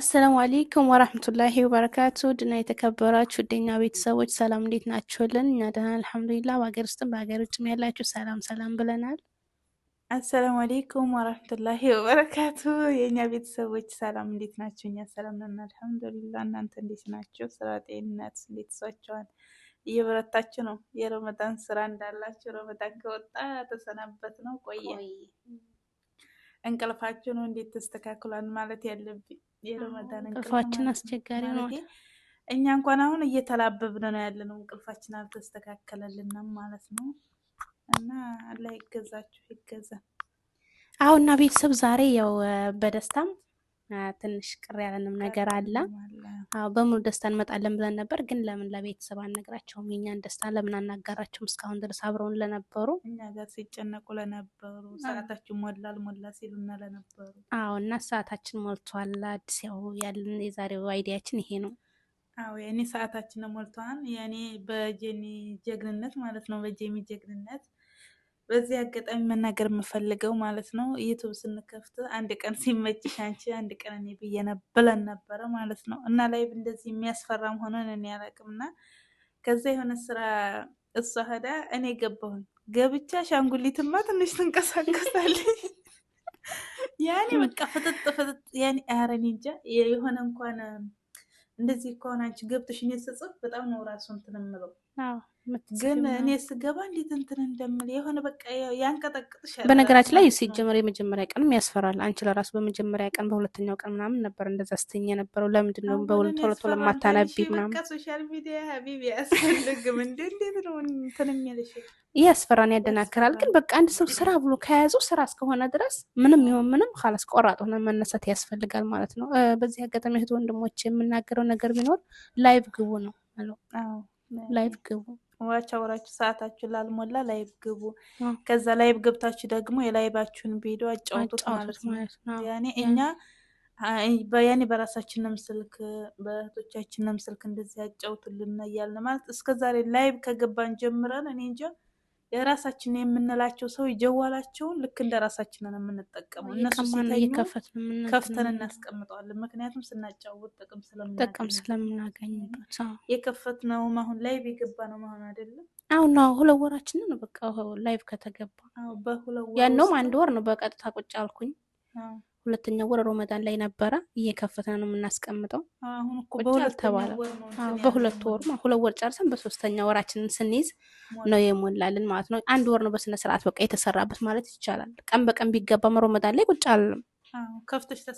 አሰላሙ አለይኩም ወራህመቱላሂ ወበረካቱ ድና የተከበራችሁ ደኛ ቤተሰቦች ሰላም እንዴት ናችሁልን? እኛ ደህና አልሐምዱሊላህ። በሀገር ውስጥም በሀገር ውጭም ያላችሁ ሰላም ሰላም ብለናል። አሰላሙ አሌይኩም ወራህመቱላሂ ወበረካቱ የእኛ ቤተሰቦች ሰላም እንዴት ናቸው? እኛ ሰላም ነን አልሐምዱሊላህ። እናንተ እንዴት ናቸው? ስራ፣ ጤንነት እንዴት ይዟችኋል? እየበረታችሁ ነው? የረመዳን ስራ እንዳላችሁ ረመዳን ከወጣ ተሰናበት ነው ቆየ። እንቅልፋችሁ ነው እንዴት ተስተካክሏል ማለት ያለብኝ የረመዳን እንቅልፋችን አስቸጋሪ ነው። እኛ እንኳን አሁን እየተላበብን ነው ያለነው፣ እንቅልፋችን አልተስተካከለልንም ማለት ነው። እና አላህ ይገዛችሁ ይገዛ። አሁን እና ቤተሰብ ዛሬ ያው በደስታም ትንሽ ቅር ያለንም ነገር አለ። አዎ በሙሉ ደስታ እንመጣለን ብለን ነበር፣ ግን ለምን ለቤተሰብ አልነግራቸውም? የኛን ደስታ ለምን አናጋራቸውም? እስካሁን ድረስ አብረውን ለነበሩ እኛ ጋር ሲጨነቁ ለነበሩ ሰዓታችን ሞላ አልሞላ ሲሉና ለነበሩ። አዎ እና ሰዓታችን ሞልቷል። አዲስ ያው ያለን የዛሬው አይዲያችን ይሄ ነው። አዎ የኔ ሰዓታችን ሞልቷል። የኔ በጄኒ ጀግንነት ማለት ነው፣ በጄሚ ጀግንነት በዚህ አጋጣሚ መናገር የምፈልገው ማለት ነው፣ ዩቱብ ስንከፍት አንድ ቀን ሲመችሽ አንቺ አንድ ቀን እኔ ብለን ነበረ ማለት ነው። እና ላይቭ እንደዚህ የሚያስፈራም ሆነን እኔ አላውቅም። እና ከዛ የሆነ ስራ እሷ ሄዳ እኔ ገባሁኝ። ገብቻ አሻንጉሊትማ ትንሽ ትንቀሳቀሳለች። ያኔ በቃ ፍጥጥ ያኔ ኧረ እኔ እንጃ የሆነ እንኳን እንደዚህ ከሆነ አንቺ ገብተሽ እኔ ስጽፍ በጣም ነው ራሱ እንትን የምለው። ግን እኔ ስገባ እንዴት እንትን እንደምል የሆነ በቃ ያንቀጠቅጥሻል። በነገራችን ላይ ሲጀመር የመጀመሪያ ቀንም ያስፈራል። አንቺ ለራሱ በመጀመሪያ ቀን በሁለተኛው ቀን ምናምን ነበር እንደዛ ስትኝ የነበረው። ለምንድን ነው ቶሎ ቶሎ ማታነቢ ምናምን? በቃ ሶሻል ሚዲያ ሀቢቢ አያስፈልግም። እንዴት ነው እንትን የሚልሽ? ያስፈራን፣ ያደናክራል። ግን በቃ አንድ ሰው ስራ ብሎ ከያዘው ስራ እስከሆነ ድረስ ምንም ይሁን ምንም ካላስ ቆራጥ ሆነ መነሳት ያስፈልጋል ማለት ነው። በዚህ አጋጣሚ እህት ወንድሞች የምናገረው ነገር ቢኖር ላይቭ ግቡ ነው አለው። ላይቭ ግቡ፣ ዋቻ ወራችሁ ሰዓታችሁ ላልሞላ ላይቭ ግቡ። ከዛ ላይቭ ገብታችሁ ደግሞ የላይቫችሁን ቪዲዮ አጫውቱት ማለት ነው። ያኔ እኛ ያኔ በራሳችንም ስልክ በእህቶቻችንም ስልክ እንደዚህ ያጫውቱልን እያልን ማለት እስከዛሬ ላይቭ ከገባን ጀምረን እኔ እንጃ የራሳችን የምንላቸው ሰው ጀዋላቸውን ልክ እንደ ራሳችንን የምንጠቀመው እነሱ ሲተኙ ከፍተን እናስቀምጠዋለን። ምክንያቱም ስናጫውት ጥቅም ስለምናገኝበት የከፈትነውም አሁን ላይቭ የገባ ነው አሁን አይደለም። አሁን ነው 2 ወራችን ነው በቃ ላይቭ ከተገባ። ያነውም 1 ወር ነው በቀጥታ ቁጭ አልኩኝ። 2ኛው ወር ረመዳን ላይ ነበረ እየከፈተን ነው የምናስቀምጠው። አሁን እኮ በሁለት ወር 2 ወር ጨርሰን በ3ኛ ወራችንን ስንይዝ ነው የሞላልን ማለት ነው። 1 ወር ነው በስነ ስርዓት በቃ የተሰራበት ማለት ይቻላል። ቀን በቀን ቢገባም ረመዳን ላይ ቁጭ አልልም፣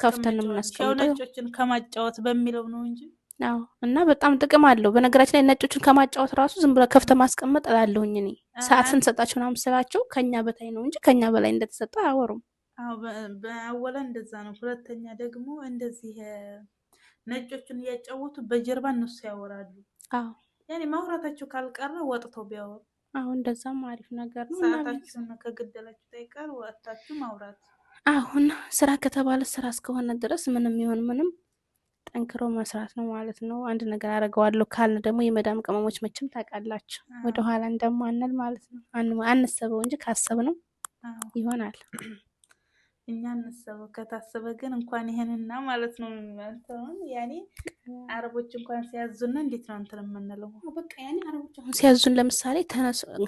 ከፍተን ነው የምናስቀምጠው። ነጮችን ከማጫወት በሚለው ነው እንጂ አዎ። እና በጣም ጥቅም አለው። በነገራችን ላይ ነጮችን ከማጫወት ራሱ ዝም ብለ ከፍተ ማስቀመጥ እላለሁኝ እኔ። ሰዓት ስንሰጣቸው ምናምን ስላቸው ከኛ በታይ ነው እንጂ ከኛ በላይ እንደተሰጠ አያወሩም። በአወላ እንደዛ ነው። ሁለተኛ ደግሞ እንደዚህ ነጮቹን እያጫወቱ በጀርባ እነሱ ያወራሉ። ያኔ ማውራታቸው ካልቀረ ወጥተው ቢያወሩ እንደዛም አሪፍ ነገር ነው። ሰዓታችሁን ከገደላችሁ ታይቀር ወጥታችሁ ማውራት። አሁን ስራ ከተባለ ስራ እስከሆነ ድረስ ምንም ይሁን ምንም ጠንክሮ መስራት ነው ማለት ነው። አንድ ነገር አደርገዋለሁ ካልን ደግሞ የመዳም ቅመሞች መቼም ታውቃላችሁ ወደኋላ እንደማንል ማለት ነው። አንሰበው እንጂ ካሰብነው ይሆናል። እኛ እንሰበው ከታሰበ ግን እንኳን ይሄንና ማለት ነው እንትን ያኔ አረቦች እንኳን ሲያዙን እንዴት ነው እንትን የምንለው? በቃ ያኔ አረቦች አሁን ሲያዙን ለምሳሌ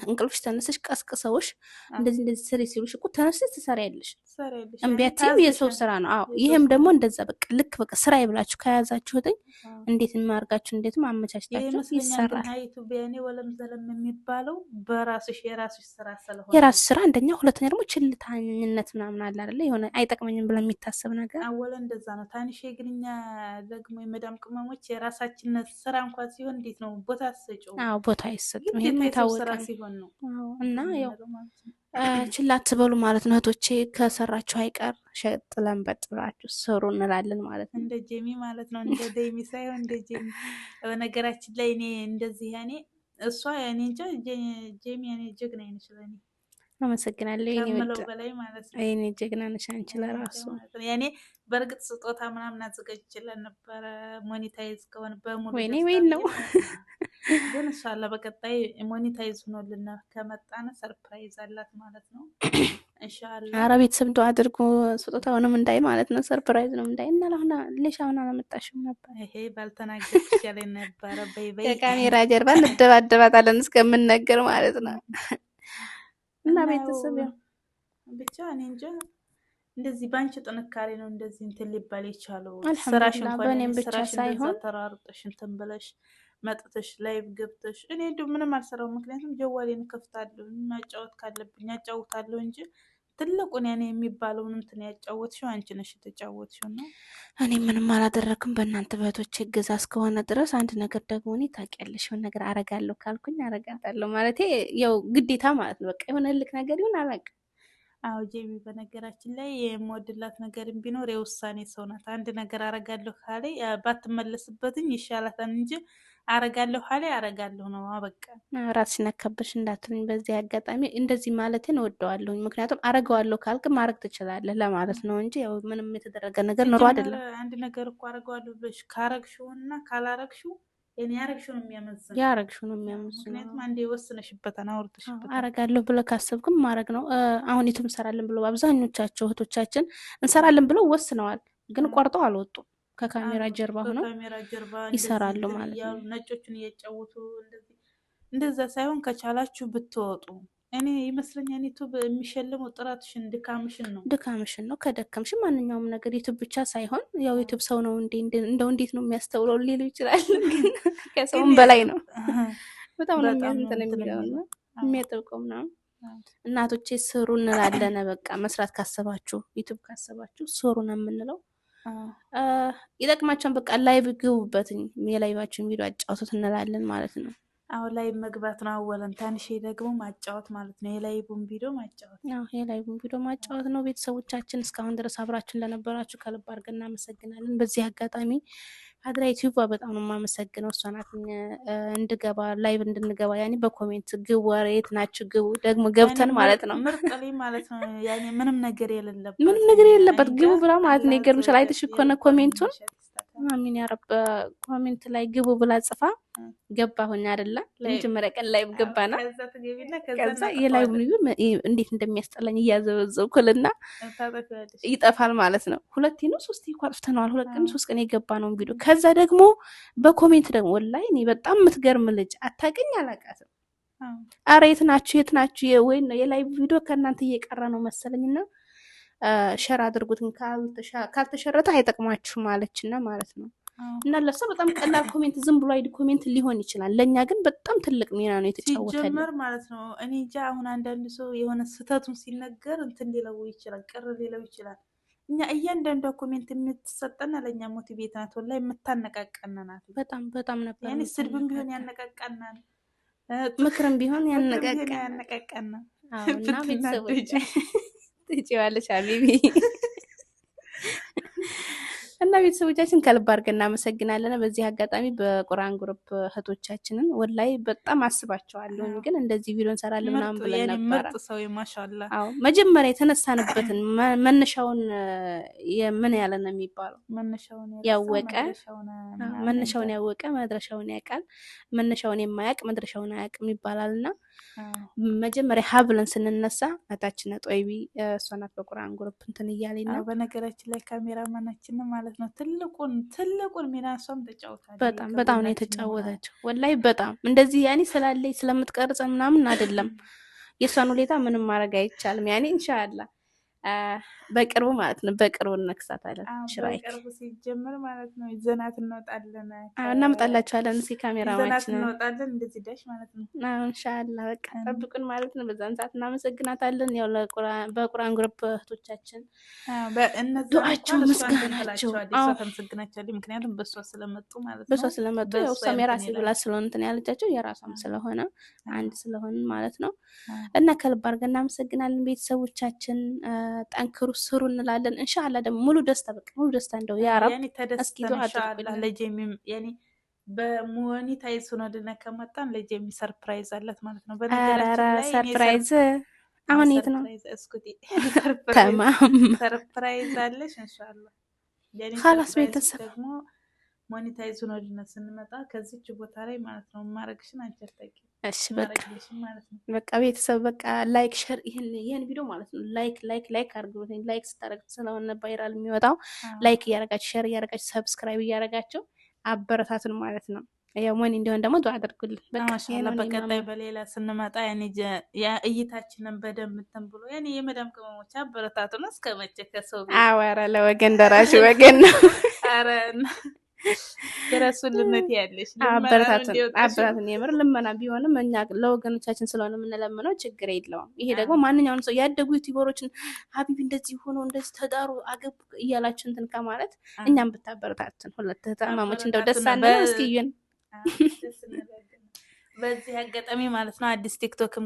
እንቅልፍሽ ተነስሽ ቀስቅሰውሽ እንደዚህ ስሪ ሲሉሽ እኮ ተነስሽ ትሰሪያለሽ። እምቢያትም የሰው ስራ ነው። አዎ ይሄም ደግሞ እንደዛ በቃ ልክ በቃ ስራ ይብላችሁ ከያዛችሁት እንዴት ማርጋችሁ እንዴት ማመቻችታችሁ ይሰራል። ዩቲዩብ ያኔ ወለም ዘለም የሚባለው በራስሽ የራስሽ ስራ ስለሆነ የራስ ስራ አንደኛ፣ ሁለተኛ ደግሞ ችልታኝነት ምናምን አለ አይደለ? የሆነ አይጠቅመኝም ብለን የሚታሰብ ነገር አወለ እንደዛ ነው። ታንሽ የግንኛ ደግሞ የመዳም ቅመሞች የራሳችን ስራ እንኳን ሲሆን እንዴት ነው ቦታ አትሰጪው? አዎ ቦታ አይሰጥም። ይሄም የታወቀ ሲሆን ነው። እና ያው ችላ አትበሉ ማለት ነው እህቶቼ። ከሰራችሁ አይቀር ሸጥለን በጥራችሁ ስሩ እንላለን ማለት ነው። እንደ ጄሚ ማለት ነው፣ እንደ ዴሚ ሳይሆን እንደ ጄሚ። በነገራችን ላይ እኔ እንደዚህ ያኔ እሷ ያኔ እንጃ ጄሚ ያኔ ጀግና ይመስለኝ። አመሰግናለሁ። ከምለው በላይ ማለት ነው። እኔ ጀግና ነሽ አንቺ ለራሱ ያኔ በእርግጥ ስጦታ ምናምን አዘጋጅቼላት ነበረ ሞኔታይዝ ከሆነ በሙሉ ወይ ነው ግን ኢንሻአላህ በቀጣይ ሞኔታይዝ ሆኖልና ከመጣነ ሰርፕራይዝ አላት ማለት ነው። ኢንሻአላህ። ኧረ ቤተሰብ ዱአ አድርጎ ስጦታውንም እንዳይ ማለት ነው። ሰርፕራይዝ ነው እንዳይ እና ለሆነ ለሻውና አላመጣሽም ነበር። ይሄ ባልተናገርኩ ይሻለኝ ነበረ። በይ በይ ከካሜራ ጀርባ እንደባደባታለን እስከምንነገር ማለት ነው። እና ቤተሰብ ያው ብቻ እኔ እንጃ እንደዚህ ባንቺ ጥንካሬ ነው እንደዚህ እንትን ሊባል የቻለው። ስራሽ አልሐምዱሊላህ እንኳን በእኔም ብቻ ስራሽ እንደዛ ሳይሆን ተራርጠሽ እንትን ብለሽ መጥተሽ ላይቭ ገብተሽ እኔ እንደው ምንም አልሰራውም። ምክንያቱም ጀዋሌን እከፍታለሁ ማጫወት ካለብኝ አጫውታለሁ እንጂ ትልቁን ያኔ የሚባለውን እንትን ያጫወትሽው አንቺ ነሽ የተጫወትሽው ነው። እኔ ምንም አላደረግም በእናንተ በእህቶቼ እገዛ እስከሆነ ድረስ። አንድ ነገር ደግሞ እኔ ታውቂያለሽ የሆነ ነገር አረጋለሁ ካልኩኝ አረጋታለሁ ማለቴ ያው ግዴታ ማለት ነው። በቃ የሆነ ልክ ነገር ይሁን አላውቅም። አዎ ጄቢ በነገራችን ላይ የምወድላት ነገርም ቢኖር የውሳኔ ሰው ናት። አንድ ነገር አረጋለሁ ካለ ባትመለስበትኝ ይሻላታል እንጂ አረጋለሁ ካለ አረጋለሁ ነው በቃ። ራስሽን አካበሽ እንዳትልኝ በዚህ አጋጣሚ እንደዚህ ማለቴን እወደዋለሁኝ። ምክንያቱም አረገዋለሁ ካልክ ማድረግ ትችላለህ ለማለት ነው እንጂ ያው ምንም የተደረገ ነገር ኑሮ አይደለም። አንድ ነገር እኮ አረገዋለሁ ብለሽ ካረግሽውና ካላረግሽው እኔ ያረግሽው ነው የሚያመዝነው። ያረግሽው ነው የሚያመዝነው። ምክንያቱም አንዴ ወስነሽበታል አውርተሽበታል። አረጋለሁ ብለህ ካሰብክም ማድረግ ነው። አሁን የትም እንሰራለን ብለው አብዛኞቻቸው እህቶቻችን እንሰራለን ብለው ወስነዋል፣ ግን ቆርጠው አልወጡም። ከካሜራ ጀርባ ሆነው ይሰራሉ ማለት ነው። ነጮቹን እያጫወቱ እንደዛ ሳይሆን ከቻላችሁ ብትወጡ እኔ ይመስለኛል ዩቱብ የሚሸልመው ጥራትሽን ድካምሽን ነው። ድካምሽን ነው። ከደከምሽ ማንኛውም ነገር ዩቱብ ብቻ ሳይሆን ያው ዩቱብ ሰው ነው እንደው እንዴት ነው የሚያስተውለው ሊሉ ይችላል፣ ግን ከሰውም በላይ ነው። በጣም ነው እንትን የሚለውና የሚያጠብቀው ምናምን። እናቶቼ ስሩ እንላለን። በቃ መስራት ካሰባችሁ ዩቱብ ካሰባችሁ ስሩ ነው የምንለው። ይጠቅማቸውን በቃ ላይቭ ግቡበትኝ የላይቫችሁን ቪዲዮ አጫውቱት እንላለን ማለት ነው። አሁን ላይ መግባት ነው አወለን ታንሽ ደግሞ ማጫወት ማለት ነው። የላይቡን ቪዲዮ ማጫወት የላይቡን ቪዲዮ ማጫወት ነው። ቤተሰቦቻችን እስካሁን ድረስ አብራችን ለነበራችሁ ከልብ አድርገን እናመሰግናለን። በዚህ አጋጣሚ ሀድራ ዩቲዩብ በጣም ነው የማመሰግነው። እሷ ናት እንድገባ ላይቭ እንድንገባ ያኔ በኮሜንት ግቡ፣ የት ናችሁ ግቡ፣ ደግሞ ገብተን ማለት ነው ምርጥ ማለት ነው። ያኔ ምንም ነገር የሌለበት ግቡ ብላ ማለት ነው። ይገርምሻል። አይተሽ እኮ ነው ኮሜንቱን አሚን ያረብ ኮሜንት ላይ ግቡ ብላ ጽፋ ገባሁኝ አይደለ? ለመጀመሪያ ቀን ላይቭ ገባና ከዛ የላይቭ እንዴት እንደሚያስጠላኝ እያዘበዘብኩልና ይጠፋል ማለት ነው። ሁለቴ ነው ሶስቴ እኮ አጥፍተነዋል። 2 ቀን 3 ቀን የገባ ነው ቪዲዮ። ከዛ ደግሞ በኮሜንት ደግሞ ወላሂ እኔ በጣም የምትገርም ልጅ አታውቅኝ አላውቃትም። አረ የት ናችሁ ወይ ነው የላይቭ ቪዲዮ ከእናንተ እየቀረ ነው መሰለኝና ሸር አድርጉትን ካልተሸረተ አይጠቅማችሁም አለችና ማለት ነው። እና ለሷ በጣም ቀላል ኮሜንት ዝም ብሎ አይዲ ኮሜንት ሊሆን ይችላል፣ ለኛ ግን በጣም ትልቅ ሚና ነው የተጫወተልን ሲጀመር ማለት ነው። እኔ እንጃ አሁን አንዳንድ ሰው የሆነ ስህተቱን ሲነገር እንትን ሊለው ይችላል፣ ቅር ሊለው ይችላል። እኛ እያንዳንዷ ኮሜንት የምትሰጠና ለኛ ሞቲቬት ናት፣ ወላሂ የምታነቃቃና ናት። በጣም ነበር ያኔ ስድብም ቢሆን ያነቃቃናል፣ ምክርም ቢሆን ያነቃቃናል። እና ቤተሰቦች ትጪዋለሽ ሀቢቢ እና ቤተሰቦቻችን ከልብ አድርገን እናመሰግናለን። በዚህ አጋጣሚ በቁርአን ግሩፕ እህቶቻችንን ወላይ በጣም አስባቸዋለሁ። ግን እንደዚህ ቪዲዮ እንሰራለን ምናምን ብለን ነበር። ምርጥ ሰው ማሻአላ። አዎ መጀመሪያ የተነሳንበትን መነሻውን ምን ያለ ነው የሚባለው? ያወቀ መነሻውን ያወቀ መድረሻውን ያውቃል፣ መነሻውን የማያውቅ መድረሻውን አያውቅም ይባላልና መጀመሪያ ሀብለን ስንነሳ እህታችን ጦይቢ እሷ ናት በቁርአን ግሩፕ እንትን እያለኝ ነው። በነገራችን ላይ ካሜራማናችን ማለት ነው ትልቁን ሚና እሷም ተጫውታለች። በጣም ነው የተጫወተችው ወላይ በጣም እንደዚህ ያኔ ስላለኝ ስለምትቀርጸን ምናምን አይደለም። የእሷን ሁኔታ ምንም ማድረግ አይቻልም። ያኔ ኢንሻአላህ በቅርቡ ማለት ነው በቅርቡ እንነክሳታለን። ሽራይ በቅርቡ ሲጀምር ማለት ነው ይዘናት እንወጣለን። እናመጣላችኋለን። እስኪ ካሜራማችን ይዘናት እንወጣለን እንደዚህ ዳሽ ማለት ነው። ኢንሻአላህ በቃ ጠብቁን ማለት ነው። በዛን ሰዓት እናመሰግናታለን። ያው በቁርአን ግሩፕ እህቶቻችን ዱዓቸው ምስጋናቸው ተመስግናቸዋለሁ። ምክንያቱም በሷ ስለመጡ ማለት ነው። በሷ ስለመጡ ያው ሰሜራሲ ብላ ስለሆነ እንትን ያለቻቸው የራሷም ስለሆነ አንድ ስለሆነ ማለት ነው። እና ከልብ አድርገን እናመሰግናለን ቤተሰቦቻችን። ጠንክሩ ስሩ እንላለን። ኢንሻአላህ ደግሞ ሙሉ ደስታ በቃ ሙሉ ደስታ እንደው ያ ረብ እስኪ ዱዓ አድርጉልኝ። ለጀሚም ያኔ በሞኒታይዝ ሆኖ ከመጣን ለጀሚ ሰርፕራይዝ አላት ማለት ነው። በነገራችን ላይ ሰርፕራይዝ አሁን የት ነው? እስኩቲ ተማም ሰርፕራይዝ አለሽ ኢንሻአላህ። خلاص ቤተሰብ ደግሞ ሞኔታይዝ ሆኖልን ስንመጣ ከዚች ቦታ ላይ ማለት ነው ማረግሽን አንቺ አታውቂም። እሺ በቃ ቤተሰብ በቃ ላይክ ሸር ይሄን ቪዲዮ ማለት ነው ላይክ አድርጉት። ላይክ ስታደርጉ ስለሆነ ቫይራል የሚወጣው ላይክ እያደረጋችሁ ሸር እያደረጋችሁ ሰብስክራይብ እያደረጋችሁ አበረታቱን ማለት ነው። ያው ሞኒ እንዲሆን ደግሞ ዱአ አድርጉልን። በቃ በቀጣይ በሌላ ስንመጣ እይታችንን በደንብ እንትን ብሎ የመዳም ቅመሞች አበረታቱን። እስከ መቼ ከሰው ቤት አዋራ ለወገን ደራሽ ወገን ነው። አረ የረሱልነት ያለሽ አበረታቱን። የምር ልመና ቢሆንም እኛ ለወገኖቻችን ስለሆነ የምንለምነው ችግር የለውም። ይሄ ደግሞ ማንኛውም ሰው ያደጉ ዩቲዩበሮችን ሀቢብ እንደዚህ ሆኖ እንደዚህ ተዳሩ አገቡ እያላችሁ እንትን ከማለት እኛም ብታበረታቱን። ሁለት ተማሞች እንደው ደስ አንደው እስኪዩን። በዚህ አጋጣሚ ማለት ነው አዲስ ቲክቶክም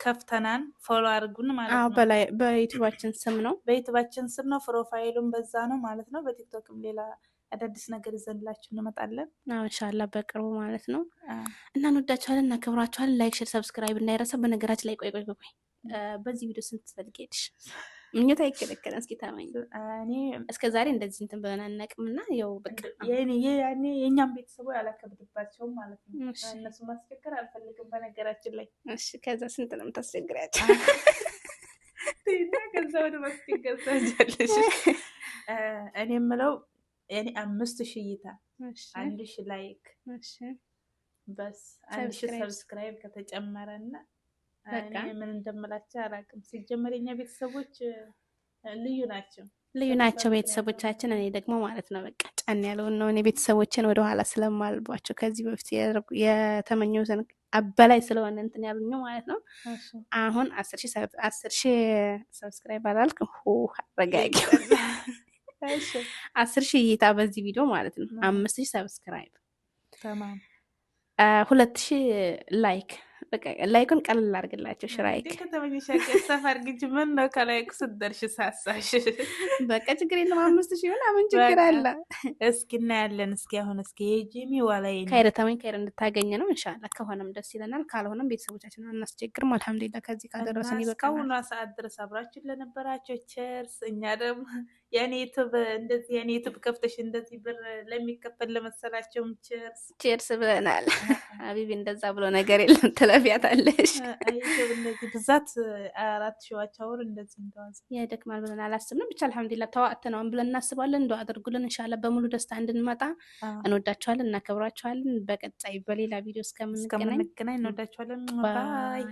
ከፍተናን ፎሎ አድርጉን ማለት ነው። በላይ በዩቲዩባችን ስም ነው ፕሮፋይሉም በዛ ነው ማለት ነው። በቲክቶክም ሌላ አዳዲስ ነገር ይዘንላችሁ እንመጣለን ኢንሻአላህ በቅርቡ ማለት ነው። እና እንወዳችኋለን እና ክብራችኋለን። ላይክ ሼር ሰብስክራይብ እንዳይረሳ። በነገራችን ላይ ቆይ በዚህ ቪዲዮ ስንት ትፈልጊያለሽ? ምኞት አይከለከለም። እስኪ ታማኝ እኔ እስከ ዛሬ እንደዚህ እንትን ብለን አናውቅምና ያው በቃ ያኔ የኛም ቤተሰቦች ያላከብድባቸውም ማለት ነው። እነሱ ማስቸገር አልፈልግም በነገራችን ላይ። እሺ ከዛ ስንት ነው የምታስቸግሪያቸው? ከዛ ወደ ማስቸገር ታጃለሽ። እኔ የምለው 5000 እይታ 1000 ላይክ በስ 1000 ሰብስክራይብ ከተጨመረና እኔ ምን እንደምላቸው አላውቅም። ሲጀመር የኛ ቤተሰቦች ልዩ ናቸው ቤተሰቦቻችን። እኔ ደግሞ ማለት ነው በቃ ጫን ያለውን ነው እኔ ቤተሰቦችን ወደ ኋላ ስለማልባቸው ከዚህ በፊት የተመኘሁትን አበላይ ስለሆነ እንትን ያሉኝ ማለት ነው። አሁን 10,000 ሰብስክራይብ አላልኩም። አረጋጊ 10,000 እይታ በዚህ ቪዲዮ ማለት ነው። 5,000 ሰብስክራይብ ተማም 2,000 ላይክ። በቃ ላይኩን ቀለል አድርግላቸው። ሽራይክ ከተመኘሻገር ሰፈር ግጅ ምን ነው ከላይኩ ስትደርሽ ሳሳሽ በቃ ችግር የለም። 5,000 ይሆን ምን ችግር አለ? እስኪ እናያለን። እስኪ የጂሚ ዋላይ ከይረ እንድታገኝ ነው ኢንሻአላህ። ከሆነም ደስ ይለናል፣ ካልሆነም ቤተሰቦቻችንን እናስቸግርም። አልሐምዱሊላህ ከዚህ ካደረሰን ይበቃል። እስካሁን ሰዓት ድረስ አብራችሁ ለነበራችሁ ቸርስ። እኛ ደግሞ የኔ ዩቲዩብ ከፍተሽ እንደዚህ ብር ለሚከፈል ለመሰላቸውም ቸርስ ብለናል። ሀቢቢ እንደዛ ብሎ ነገር የለም። ትለፊያታለሽ። ዩቲዩብ እንደዚህ ብዛት 4,000 አወር እንደዚህ እንደዋዝ ያደክማል ብለን አላስብንም። ብቻ አልሐምዱሊላህ ተዋጥተናል ብለን እናስባለን። እንደው አድርጉልን ኢንሻአላህ በሙሉ ደስታ እንድንመጣ። እንወዳችኋለን፣ እናከብራችኋለን። በቀጣይ በሌላ ቪዲዮ እስከምንገናኝ እንወዳችኋለን። ባይ